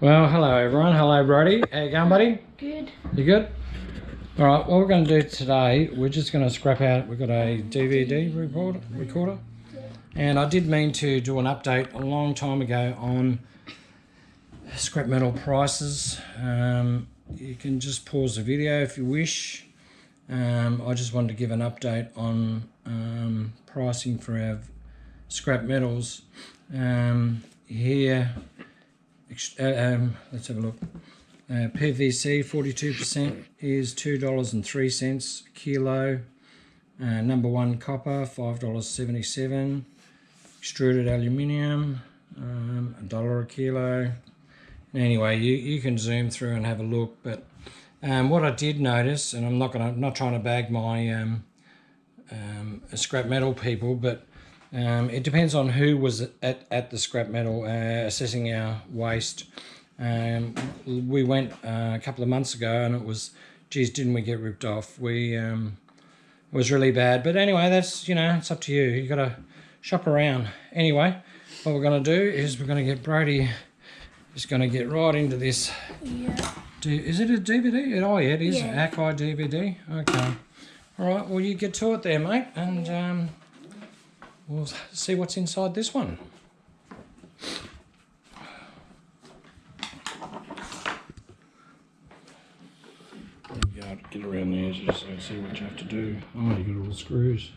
Well, hello everyone. Hello Brodie. How you going, buddy? Good. You good? All right, what we're going to do today, we're just going to scrap out, we've got a DVD recorder. And I did mean to do an update a long time ago on scrap metal prices. You can just pause the video if you wish. I just wanted to give an update on pricing for our scrap metals. Here, let's have a look. PVC 42% is $2.03 a kilo. Number one copper $5.77. Extruded aluminium $1 a kilo. Anyway, you can zoom through and have a look. But what I did notice, and I'm not trying to bag my scrap metal people, but it depends on who was at the scrap metal assessing our waste. We went a couple of months ago and it was, geez, didn't we get ripped off? It was really bad. But anyway, that's, it's up to you. You got to shop around. Anyway, what we're going to do is we're going to get Brodie, is going to get right into this. Yeah. Is it a DVD? Oh yeah, it is. Yeah. HIFI DVD. Okay. All right, well you get to it there, mate, and we'll see what's inside this one. You got to get around the edges so see what you have to do. Oh, you got all the screws.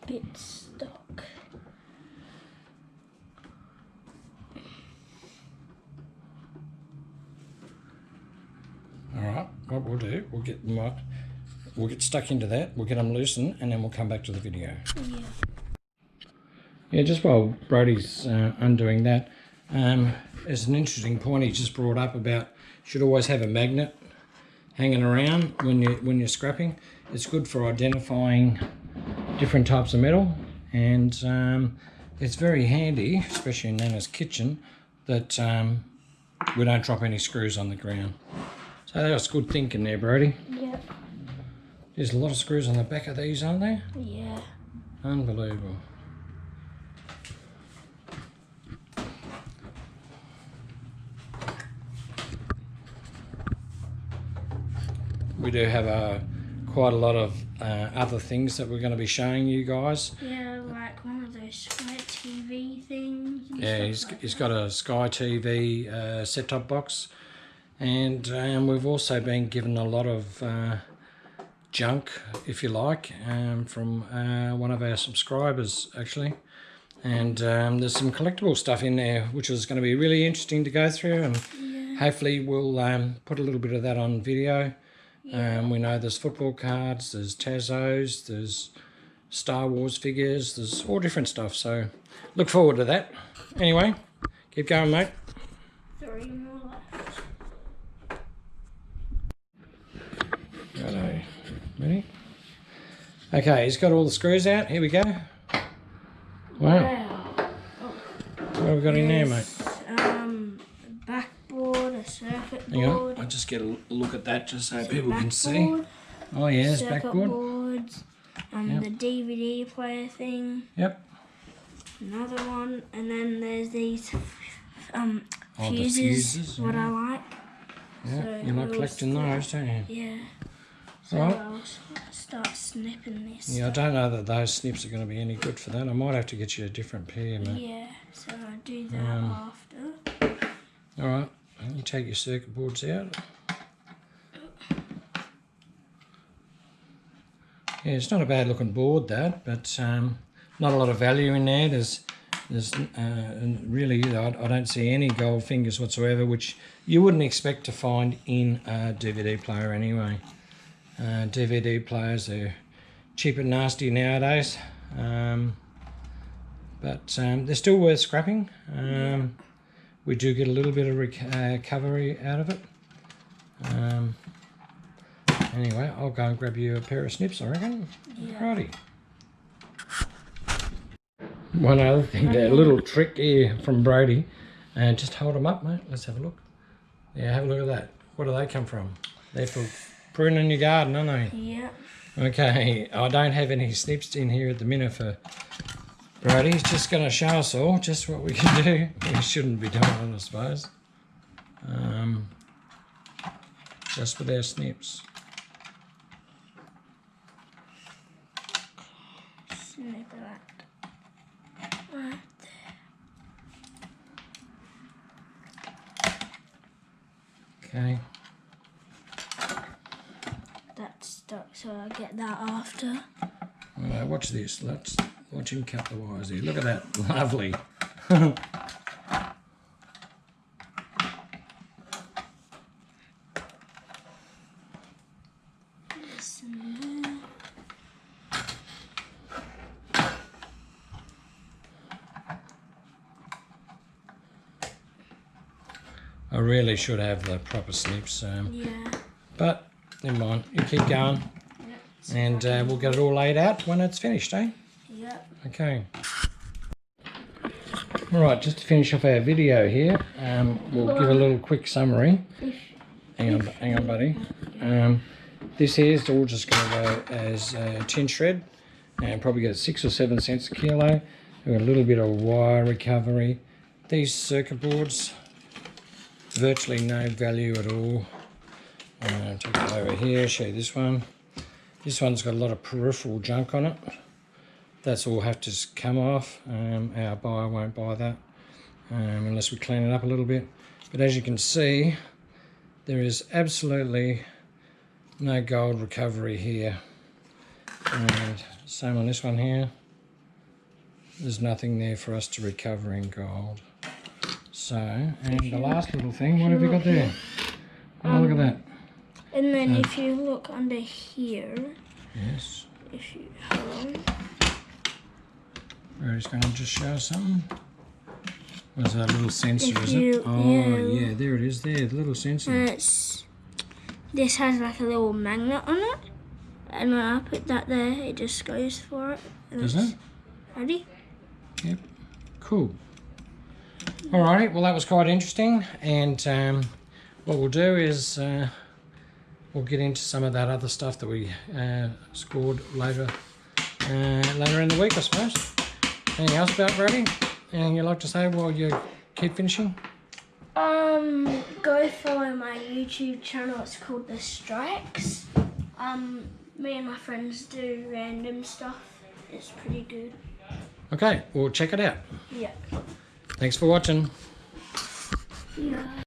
Bit stuck. All right, what we'll do, we'll get stuck into that, we'll get them loosened, and then we'll come back to the video. Yeah. Yeah, just while Brodie's undoing that, there's an interesting point he just brought up about you should always have a magnet hanging around when you're scrapping. It's good for identifying different types of metal, and it's very handy, especially in Nana's kitchen, that we don't drop any screws on the ground. So that's good thinking there, Brodie. Yeah. There's a lot of screws on the back of these, aren't there? Yeah. Unbelievable. We do have quite a lot of other things that we're going to be showing you guys. Yeah, like one of those Sky TV things. Yeah, he's got a Sky TV set-top box, and we've also been given a lot of junk, if you like, from one of our subscribers actually. And there's some collectible stuff in there which is going to be really interesting to go through, and hopefully we'll put a little bit of that on video. We know there's football cards, there's Tazos, there's Star Wars figures, there's all different stuff, so look forward to that. Anyway, keep going, mate. 3 more left. Righto. Ready? Okay, he's got all the screws out. Here we go. Wow. What have we got in there, mate? Backboard, a circuit Hang on, board. I'll just get a look at that just so people can see. Oh yeah, there's backboard. Boards, the DVD player thing. Yep. Another one, and then there's these Oh, the fuses, what I like. Yeah, So you like collecting those, don't you? Yeah. So Right. I'll start snipping this. Yeah, I don't know that those snips are going to be any good for that. I might have to get you a different pair, mate. Yeah, so I'll do that after. All right, you take your circuit boards out. Yeah, it's not a bad looking board, that, but not a lot of value in there. There's really, I don't see any gold fingers whatsoever, which you wouldn't expect to find in a DVD player anyway. DVD players are cheap and nasty nowadays, but they're still worth scrapping. We do get a little bit of recovery out of it. Anyway, I'll go and grab you a pair of snips, I reckon. Yeah. Righty. One other thing, a little trick here from Brodie. Just hold them up, mate. Let's have a look. Yeah, have a look at that. Where do they come from? They're for pruning your garden, aren't they? Yeah. Okay, I don't have any snips in here at the minute for Brodie. He's just going to show us all just what we can do. We shouldn't be doing it, I suppose. Just with our snips. Snip that. Right there. Okay. That's stuck, so I'll get that after. Alright, watch this. Let's watch him cut the wires here. Look at that. Lovely. This and there. I really should have the proper snips. Yeah. But never mind. You keep going. Yep. And we'll get it all laid out when it's finished, eh? Yep. Okay. Alright, just to finish off our video here, we'll give a little quick summary. Hang on, buddy. This here is all just going to go as tin shred, and probably get 6 or 7 cents a kilo. We've got a little bit of wire recovery. These circuit boards, virtually no value at all. Take it over here, show you this one. This one's got a lot of peripheral junk on it. That's all have to come off. Our buyer won't buy that unless we clean it up a little bit. But as you can see, there is absolutely no gold recovery here. And same on this one here. There's nothing there for us to recover in gold. So, and the last little thing, what have we got there? Oh, look at that. And then if you look under here, Yes. if you hold on. Brodie's going to just show us something. What's that little sensor, If is you- it? Oh, yeah. yeah, there it is there, the little sensor. And this has like a little magnet on it. And when I put that there, it just goes for it. And Does it's it? Ready? Yep. Cool. Alrighty, well that was quite interesting, and what we'll do is we'll get into some of that other stuff that we scored later in the week, I suppose. Anything else about Brodie? Anything you'd like to say while you keep finishing? Go follow my YouTube channel. It's called The Strikes. Me and my friends do random stuff. It's pretty good. Okay, well check it out. Yeah. Thanks for watching. Yeah.